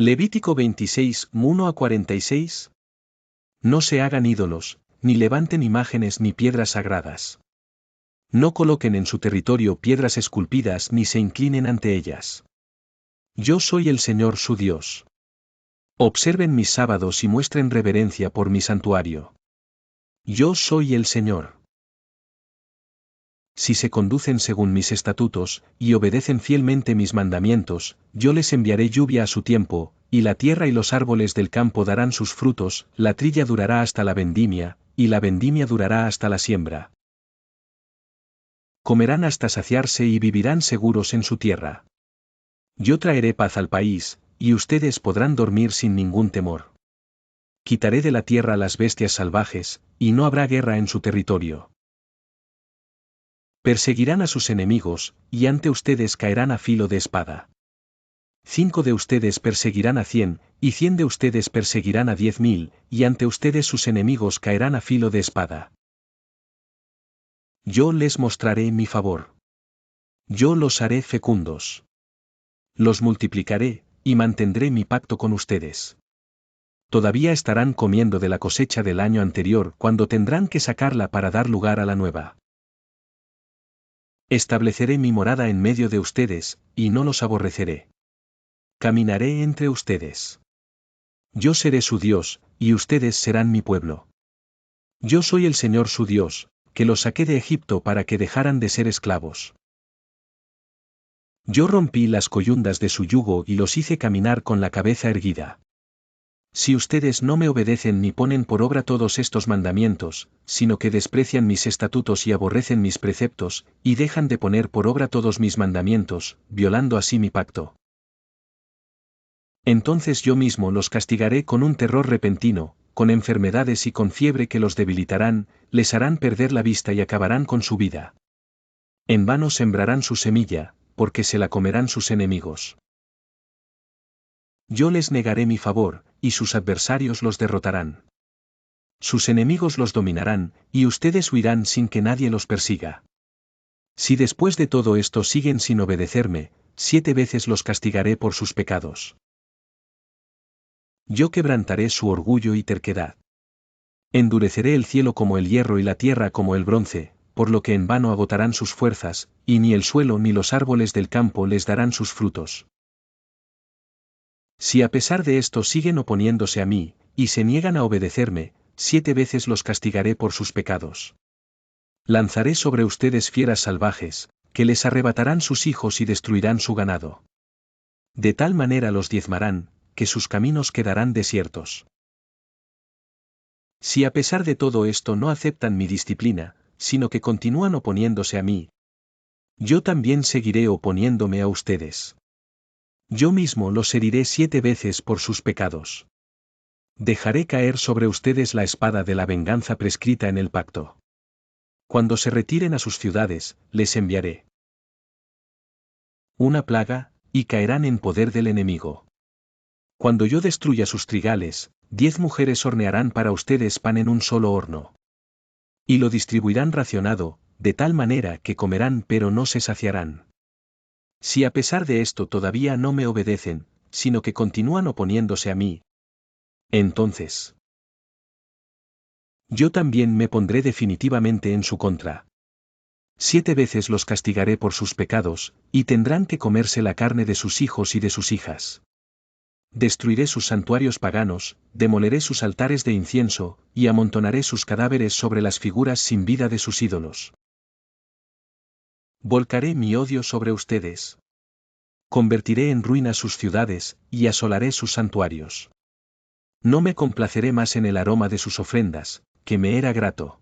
Levítico 26, 1-46. No se hagan ídolos, ni levanten imágenes ni piedras sagradas. No coloquen en su territorio piedras esculpidas ni se inclinen ante ellas. Yo soy el Señor su Dios. Observen mis sábados y muestren reverencia por mi santuario. Yo soy el Señor. Si se conducen según mis estatutos, y obedecen fielmente mis mandamientos, yo les enviaré lluvia a su tiempo, y la tierra y los árboles del campo darán sus frutos, la trilla durará hasta la vendimia, y la vendimia durará hasta la siembra. Comerán hasta saciarse y vivirán seguros en su tierra. Yo traeré paz al país, y ustedes podrán dormir sin ningún temor. Quitaré de la tierra las bestias salvajes, y no habrá guerra en su territorio. Perseguirán a sus enemigos, y ante ustedes caerán a filo de espada. 5 de ustedes perseguirán a 100, y 100 de ustedes perseguirán a 10.000, y ante ustedes sus enemigos caerán a filo de espada. Yo les mostraré mi favor. Yo los haré fecundos. Los multiplicaré, y mantendré mi pacto con ustedes. Todavía estarán comiendo de la cosecha del año anterior cuando tendrán que sacarla para dar lugar a la nueva. Estableceré mi morada en medio de ustedes, y no los aborreceré. Caminaré entre ustedes. Yo seré su Dios, y ustedes serán mi pueblo. Yo soy el Señor su Dios, que los saqué de Egipto para que dejaran de ser esclavos. Yo rompí las coyundas de su yugo y los hice caminar con la cabeza erguida. Si ustedes no me obedecen ni ponen por obra todos estos mandamientos, sino que desprecian mis estatutos y aborrecen mis preceptos, y dejan de poner por obra todos mis mandamientos, violando así mi pacto, entonces yo mismo los castigaré con un terror repentino, con enfermedades y con fiebre que los debilitarán, les harán perder la vista y acabarán con su vida. En vano sembrarán su semilla, porque se la comerán sus enemigos. Yo les negaré mi favor, y sus adversarios los derrotarán. Sus enemigos los dominarán, y ustedes huirán sin que nadie los persiga. Si después de todo esto siguen sin obedecerme, 7 veces los castigaré por sus pecados. Yo quebrantaré su orgullo y terquedad. Endureceré el cielo como el hierro y la tierra como el bronce, por lo que en vano agotarán sus fuerzas, y ni el suelo ni los árboles del campo les darán sus frutos. Si a pesar de esto siguen oponiéndose a mí, y se niegan a obedecerme, 7 veces los castigaré por sus pecados. Lanzaré sobre ustedes fieras salvajes, que les arrebatarán sus hijos y destruirán su ganado. De tal manera los diezmarán, que sus caminos quedarán desiertos. Si a pesar de todo esto no aceptan mi disciplina, sino que continúan oponiéndose a mí, yo también seguiré oponiéndome a ustedes. Yo mismo los heriré 7 veces por sus pecados. Dejaré caer sobre ustedes la espada de la venganza prescrita en el pacto. Cuando se retiren a sus ciudades, les enviaré una plaga, y caerán en poder del enemigo. Cuando yo destruya sus trigales, 10 mujeres hornearán para ustedes pan en un solo horno. Y lo distribuirán racionado, de tal manera que comerán pero no se saciarán. Si a pesar de esto todavía no me obedecen, sino que continúan oponiéndose a mí, entonces yo también me pondré definitivamente en su contra. 7 veces los castigaré por sus pecados, y tendrán que comerse la carne de sus hijos y de sus hijas. Destruiré sus santuarios paganos, demoleré sus altares de incienso, y amontonaré sus cadáveres sobre las figuras sin vida de sus ídolos. Volcaré mi odio sobre ustedes. Convertiré en ruinas sus ciudades, y asolaré sus santuarios. No me complaceré más en el aroma de sus ofrendas, que me era grato.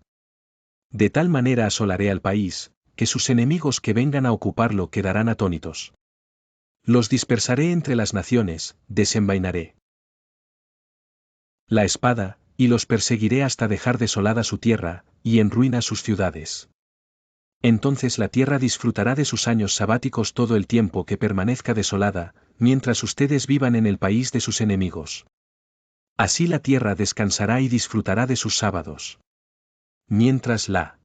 De tal manera asolaré al país, que sus enemigos que vengan a ocuparlo quedarán atónitos. Los dispersaré entre las naciones, desenvainaré la espada, y los perseguiré hasta dejar desolada su tierra, y en ruinas sus ciudades. Entonces la tierra disfrutará de sus años sabáticos todo el tiempo que permanezca desolada, mientras ustedes vivan en el país de sus enemigos. Así la tierra descansará y disfrutará de sus sábados. Mientras la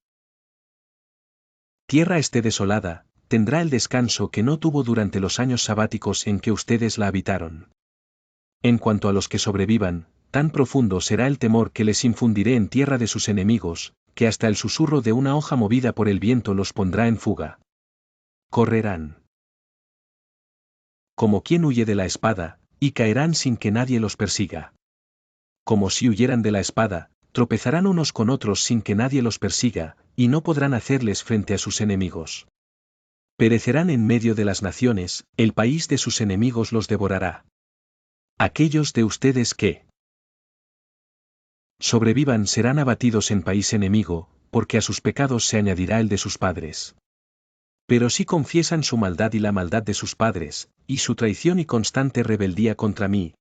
tierra esté desolada, tendrá el descanso que no tuvo durante los años sabáticos en que ustedes la habitaron. En cuanto a los que sobrevivan, tan profundo será el temor que les infundiré en tierra de sus enemigos, que hasta el susurro de una hoja movida por el viento los pondrá en fuga. Correrán como quien huye de la espada, y caerán sin que nadie los persiga. Como si huyeran de la espada, tropezarán unos con otros sin que nadie los persiga, y no podrán hacerles frente a sus enemigos. Perecerán en medio de las naciones, el país de sus enemigos los devorará. Aquellos de ustedes que sobrevivan serán abatidos en país enemigo, porque a sus pecados se añadirá el de sus padres. Pero si confiesan su maldad y la maldad de sus padres, y su traición y constante rebeldía contra mí,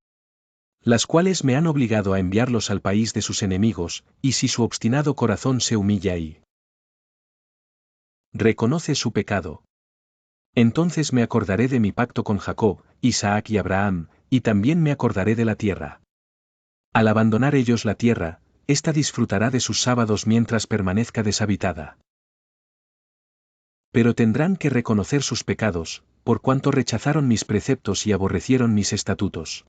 las cuales me han obligado a enviarlos al país de sus enemigos, y si su obstinado corazón se humilla y reconoce su pecado, entonces me acordaré de mi pacto con Jacob, Isaac y Abraham, y también me acordaré de la tierra. Al abandonar ellos la tierra, ésta disfrutará de sus sábados mientras permanezca deshabitada. Pero tendrán que reconocer sus pecados, por cuanto rechazaron mis preceptos y aborrecieron mis estatutos.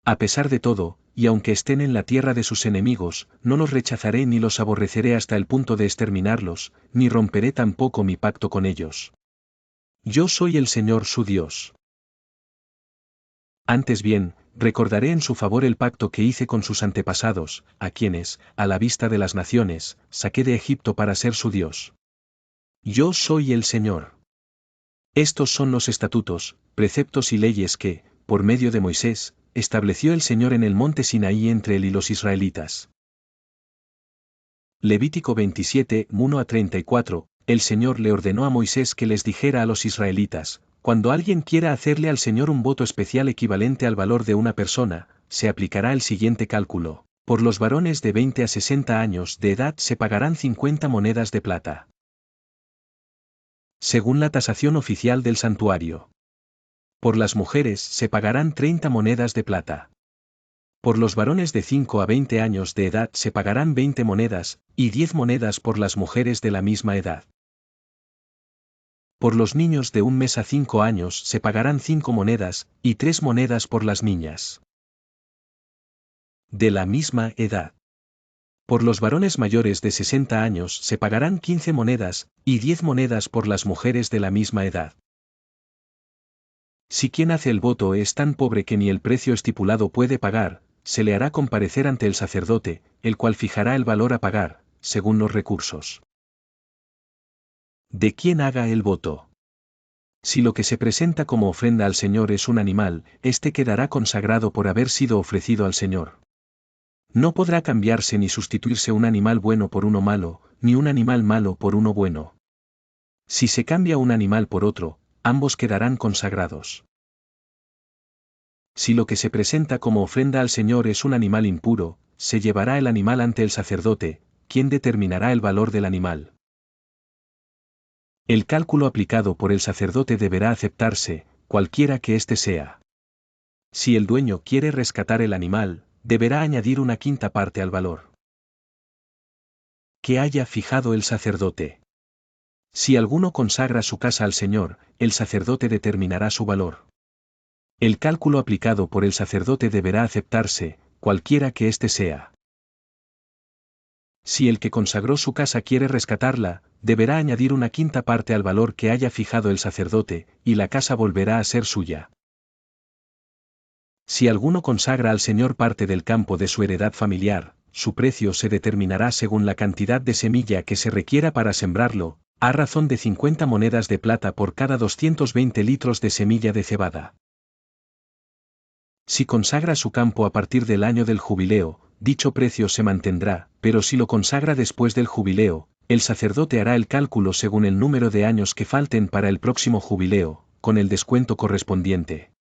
A pesar de todo, y aunque estén en la tierra de sus enemigos, no los rechazaré ni los aborreceré hasta el punto de exterminarlos, ni romperé tampoco mi pacto con ellos. Yo soy el Señor su Dios. Antes bien, recordaré en su favor el pacto que hice con sus antepasados, a quienes, a la vista de las naciones, saqué de Egipto para ser su Dios. Yo soy el Señor. Estos son los estatutos, preceptos y leyes que, por medio de Moisés, estableció el Señor en el monte Sinaí entre él y los israelitas. Levítico 27, 1-34, el Señor le ordenó a Moisés que les dijera a los israelitas: cuando alguien quiera hacerle al Señor un voto especial equivalente al valor de una persona, se aplicará el siguiente cálculo: por los varones de 20 a 60 años de edad se pagarán 50 monedas de plata. Según la tasación oficial del santuario. Por las mujeres se pagarán 30 monedas de plata. Por los varones de 5 a 20 años de edad se pagarán 20 monedas, y 10 monedas por las mujeres de la misma edad. Por los niños de 1 mes a 5 años se pagarán 5 monedas, y 3 monedas por las niñas de la misma edad. Por los varones mayores de 60 años se pagarán 15 monedas, y 10 monedas por las mujeres de la misma edad. Si quien hace el voto es tan pobre que ni el precio estipulado puede pagar, se le hará comparecer ante el sacerdote, el cual fijará el valor a pagar, según los recursos de quien haga el voto. Si lo que se presenta como ofrenda al Señor es un animal, éste quedará consagrado por haber sido ofrecido al Señor. No podrá cambiarse ni sustituirse un animal bueno por uno malo, ni un animal malo por uno bueno. Si se cambia un animal por otro, ambos quedarán consagrados. Si lo que se presenta como ofrenda al Señor es un animal impuro, se llevará el animal ante el sacerdote, quien determinará el valor del animal. El cálculo aplicado por el sacerdote deberá aceptarse, cualquiera que éste sea. Si el dueño quiere rescatar el animal, deberá añadir una quinta parte al valor que haya fijado el sacerdote. Si alguno consagra su casa al Señor, el sacerdote determinará su valor. El cálculo aplicado por el sacerdote deberá aceptarse, cualquiera que éste sea. Si el que consagró su casa quiere rescatarla, deberá añadir una quinta parte al valor que haya fijado el sacerdote, y la casa volverá a ser suya. Si alguno consagra al Señor parte del campo de su heredad familiar, su precio se determinará según la cantidad de semilla que se requiera para sembrarlo, a razón de 50 monedas de plata por cada 220 litros de semilla de cebada. Si consagra su campo a partir del año del jubileo, dicho precio se mantendrá, pero si lo consagra después del jubileo, el sacerdote hará el cálculo según el número de años que falten para el próximo jubileo, con el descuento correspondiente.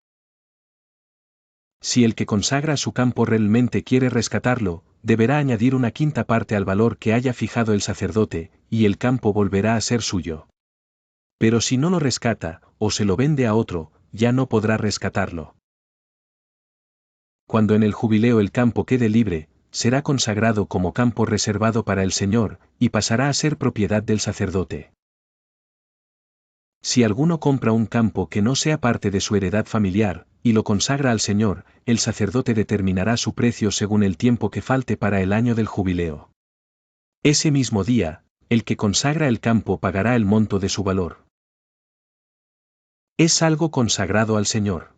Si el que consagra su campo realmente quiere rescatarlo, deberá añadir una quinta parte al valor que haya fijado el sacerdote, y el campo volverá a ser suyo. Pero si no lo rescata, o se lo vende a otro, ya no podrá rescatarlo. Cuando en el jubileo el campo quede libre, será consagrado como campo reservado para el Señor, y pasará a ser propiedad del sacerdote. Si alguno compra un campo que no sea parte de su heredad familiar, y lo consagra al Señor, el sacerdote determinará su precio según el tiempo que falte para el año del jubileo. Ese mismo día, el que consagra el campo pagará el monto de su valor. Es algo consagrado al Señor.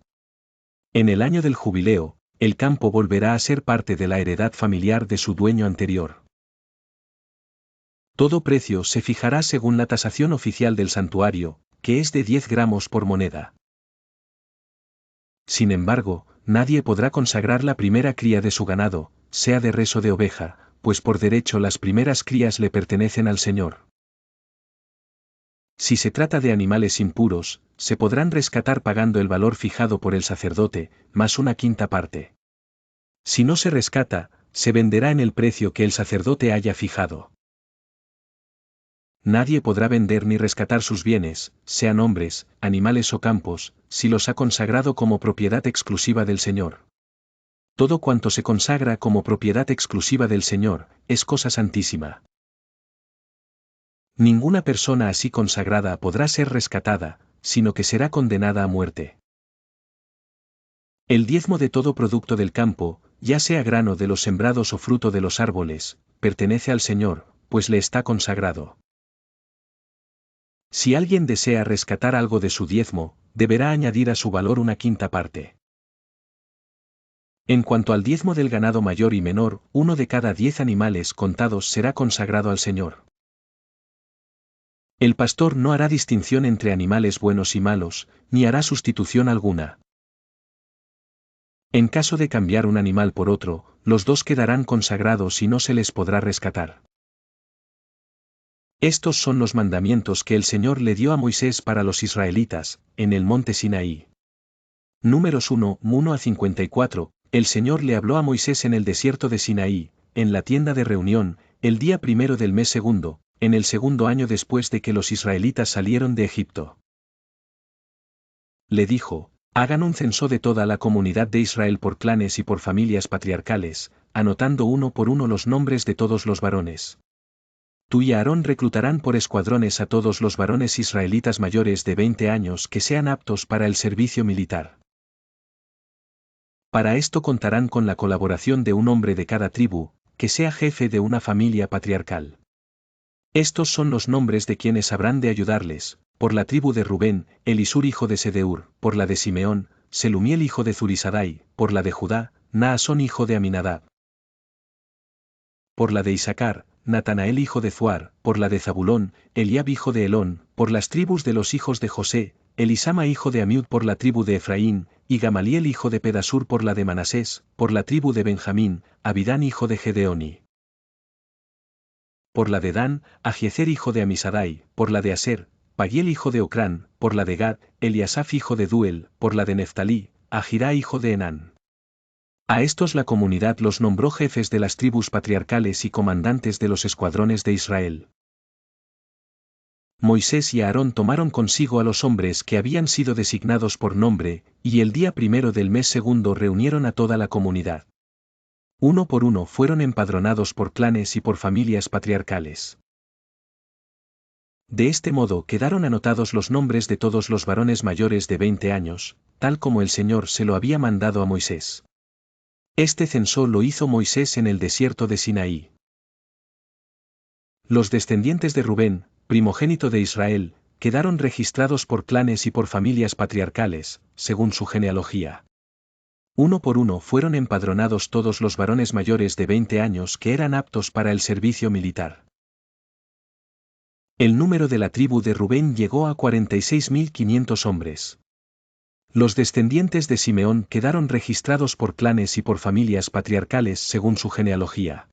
En el año del jubileo, el campo volverá a ser parte de la heredad familiar de su dueño anterior. Todo precio se fijará según la tasación oficial del santuario, que es de 10 gramos por moneda. Sin embargo, nadie podrá consagrar la primera cría de su ganado, sea de res o de oveja, pues por derecho las primeras crías le pertenecen al Señor. Si se trata de animales impuros, se podrán rescatar pagando el valor fijado por el sacerdote, más una quinta parte. Si no se rescata, se venderá en el precio que el sacerdote haya fijado. Nadie podrá vender ni rescatar sus bienes, sean hombres, animales o campos, si los ha consagrado como propiedad exclusiva del Señor. Todo cuanto se consagra como propiedad exclusiva del Señor, es cosa santísima. Ninguna persona así consagrada podrá ser rescatada, sino que será condenada a muerte. El diezmo de todo producto del campo, ya sea grano de los sembrados o fruto de los árboles, pertenece al Señor, pues le está consagrado. Si alguien desea rescatar algo de su diezmo, deberá añadir a su valor una quinta parte. En cuanto al diezmo del ganado mayor y menor, 1 de cada 10 animales contados será consagrado al Señor. El pastor no hará distinción entre animales buenos y malos, ni hará sustitución alguna. En caso de cambiar un animal por otro, los dos quedarán consagrados y no se les podrá rescatar. Estos son los mandamientos que el Señor le dio a Moisés para los israelitas, en el monte Sinaí. Números 1 a 54, el Señor le habló a Moisés en el desierto de Sinaí, en la tienda de reunión, el día primero del mes segundo, en el segundo año después de que los israelitas salieron de Egipto. Le dijo, hagan un censo de toda la comunidad de Israel por clanes y por familias patriarcales, anotando uno por uno los nombres de todos los varones. Tú y Aarón reclutarán por escuadrones a todos los varones israelitas mayores de 20 años que sean aptos para el servicio militar. Para esto contarán con la colaboración de un hombre de cada tribu, que sea jefe de una familia patriarcal. Estos son los nombres de quienes habrán de ayudarles: por la tribu de Rubén, Elisur hijo de Sedeur; por la de Simeón, Selumiel hijo de Zurisadai; por la de Judá, Naasón hijo de Aminadab; por la de Isaacar, Natanael hijo de Zuar; por la de Zabulón, Eliab hijo de Helón; por las tribus de los hijos de José, Elisama hijo de Amiud; por la tribu de Efraín, y Gamaliel hijo de Pedasur; por la de Manasés, por la tribu de Benjamín, Abidán hijo de Gedeoni; por la de Dan, Ahiezer hijo de Amisadai; por la de Aser, Pagiel hijo de Ocrán; por la de Gad, Eliasaf hijo de Duel; por la de Neftalí, Ahirá hijo de Enán. A estos la comunidad los nombró jefes de las tribus patriarcales y comandantes de los escuadrones de Israel. Moisés y Aarón tomaron consigo a los hombres que habían sido designados por nombre, y el día primero del mes segundo reunieron a toda la comunidad. Uno por uno fueron empadronados por clanes y por familias patriarcales. De este modo quedaron anotados los nombres de todos los varones mayores de 20 años, tal como el Señor se lo había mandado a Moisés. Este censo lo hizo Moisés en el desierto de Sinaí. Los descendientes de Rubén, primogénito de Israel, quedaron registrados por clanes y por familias patriarcales, según su genealogía. Uno por uno fueron empadronados todos los varones mayores de 20 años que eran aptos para el servicio militar. El número de la tribu de Rubén llegó a 46.500 hombres. Los descendientes de Simeón quedaron registrados por clanes y por familias patriarcales según su genealogía.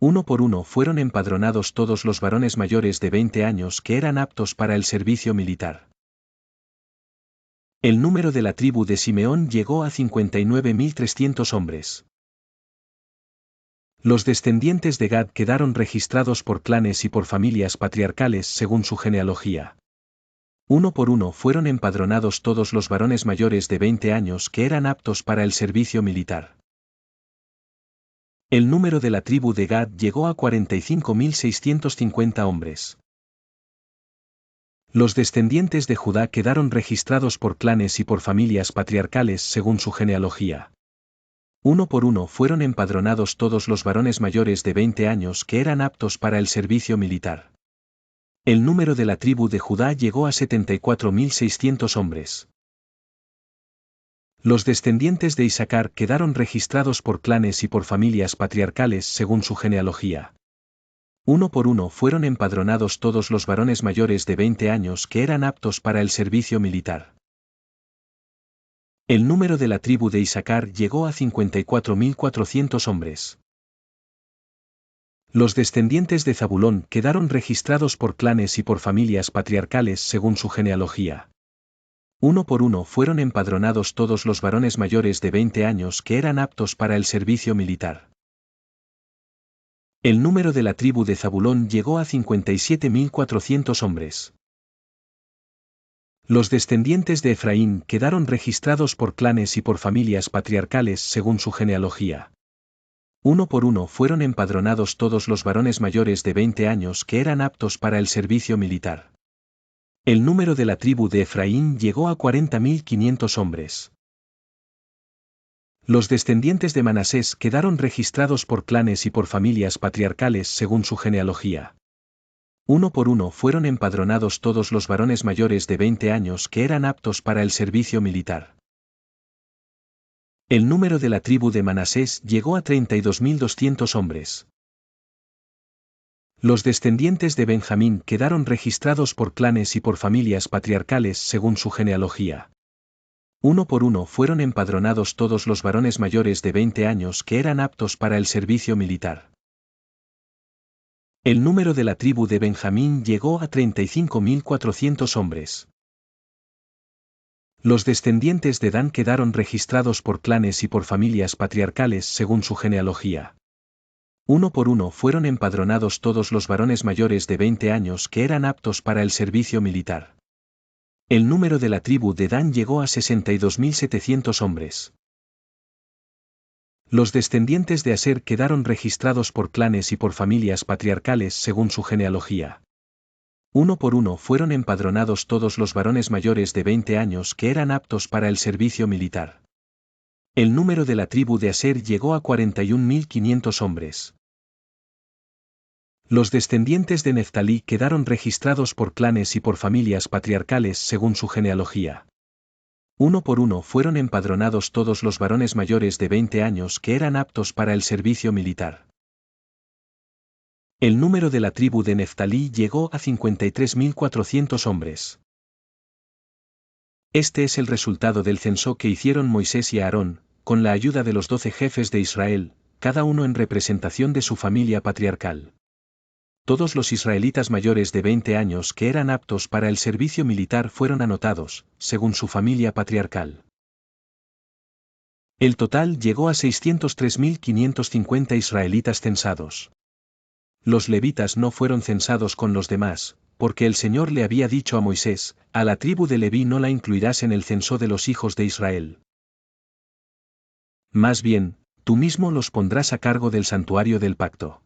Uno por uno fueron empadronados todos los varones mayores de 20 años que eran aptos para el servicio militar. El número de la tribu de Simeón llegó a 59.300 hombres. Los descendientes de Gad quedaron registrados por clanes y por familias patriarcales según su genealogía. Uno por uno fueron empadronados todos los varones mayores de 20 años que eran aptos para el servicio militar. El número de la tribu de Gad llegó a 45.650 hombres. Los descendientes de Judá quedaron registrados por clanes y por familias patriarcales según su genealogía. Uno por uno fueron empadronados todos los varones mayores de 20 años que eran aptos para el servicio militar. El número de la tribu de Judá llegó a 74.600 hombres. Los descendientes de Isaacar quedaron registrados por clanes y por familias patriarcales según su genealogía. Uno por uno fueron empadronados todos los varones mayores de 20 años que eran aptos para el servicio militar. El número de la tribu de Isaacar llegó a 54.400 hombres. Los descendientes de Zabulón quedaron registrados por clanes y por familias patriarcales según su genealogía. Uno por uno fueron empadronados todos los varones mayores de 20 años que eran aptos para el servicio militar. El número de la tribu de Zabulón llegó a 57.400 hombres. Los descendientes de Efraín quedaron registrados por clanes y por familias patriarcales según su genealogía. Uno por uno fueron empadronados todos los varones mayores de 20 años que eran aptos para el servicio militar. El número de la tribu de Efraín llegó a 40.500 hombres. Los descendientes de Manasés quedaron registrados por clanes y por familias patriarcales según su genealogía. Uno por uno fueron empadronados todos los varones mayores de 20 años que eran aptos para el servicio militar. El número de la tribu de Manasés llegó a 32.200 hombres. Los descendientes de Benjamín quedaron registrados por clanes y por familias patriarcales según su genealogía. Uno por uno fueron empadronados todos los varones mayores de 20 años que eran aptos para el servicio militar. El número de la tribu de Benjamín llegó a 35.400 hombres. Los descendientes de Dan quedaron registrados por clanes y por familias patriarcales según su genealogía. Uno por uno fueron empadronados todos los varones mayores de 20 años que eran aptos para el servicio militar. El número de la tribu de Dan llegó a 62.700 hombres. Los descendientes de Aser quedaron registrados por clanes y por familias patriarcales según su genealogía. Uno por uno fueron empadronados todos los varones mayores de 20 años que eran aptos para el servicio militar. El número de la tribu de Aser llegó a 41.500 hombres. Los descendientes de Neftalí quedaron registrados por clanes y por familias patriarcales según su genealogía. Uno por uno fueron empadronados todos los varones mayores de 20 años que eran aptos para el servicio militar. El número de la tribu de Neftalí llegó a 53.400 hombres. Este es el resultado del censo que hicieron Moisés y Aarón, con la ayuda de los 12 jefes de Israel, cada uno en representación de su familia patriarcal. Todos los israelitas mayores de 20 años que eran aptos para el servicio militar fueron anotados, según su familia patriarcal. El total llegó a 603.550 israelitas censados. Los levitas no fueron censados con los demás, porque el Señor le había dicho a Moisés, a la tribu de Leví no la incluirás en el censo de los hijos de Israel. Más bien, tú mismo los pondrás a cargo del santuario del pacto.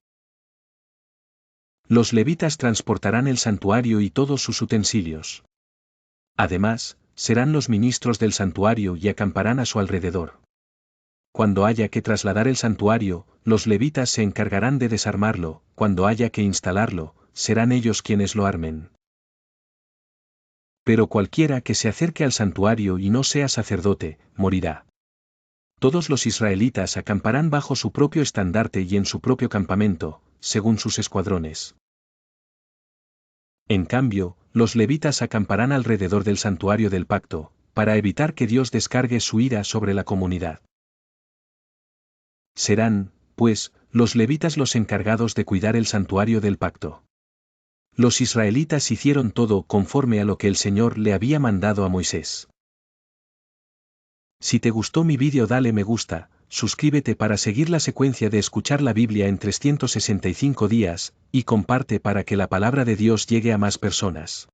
Los levitas transportarán el santuario y todos sus utensilios. Además, serán los ministros del santuario y acamparán a su alrededor. Cuando haya que trasladar el santuario, los levitas se encargarán de desarmarlo, cuando haya que instalarlo, serán ellos quienes lo armen. Pero cualquiera que se acerque al santuario y no sea sacerdote, morirá. Todos los israelitas acamparán bajo su propio estandarte y en su propio campamento, según sus escuadrones. En cambio, los levitas acamparán alrededor del santuario del pacto, para evitar que Dios descargue su ira sobre la comunidad. Serán, pues, los levitas los encargados de cuidar el santuario del pacto. Los israelitas hicieron todo conforme a lo que el Señor le había mandado a Moisés. Si te gustó mi vídeo dale me gusta, suscríbete para seguir la secuencia de escuchar la Biblia en 365 días, y comparte para que la palabra de Dios llegue a más personas.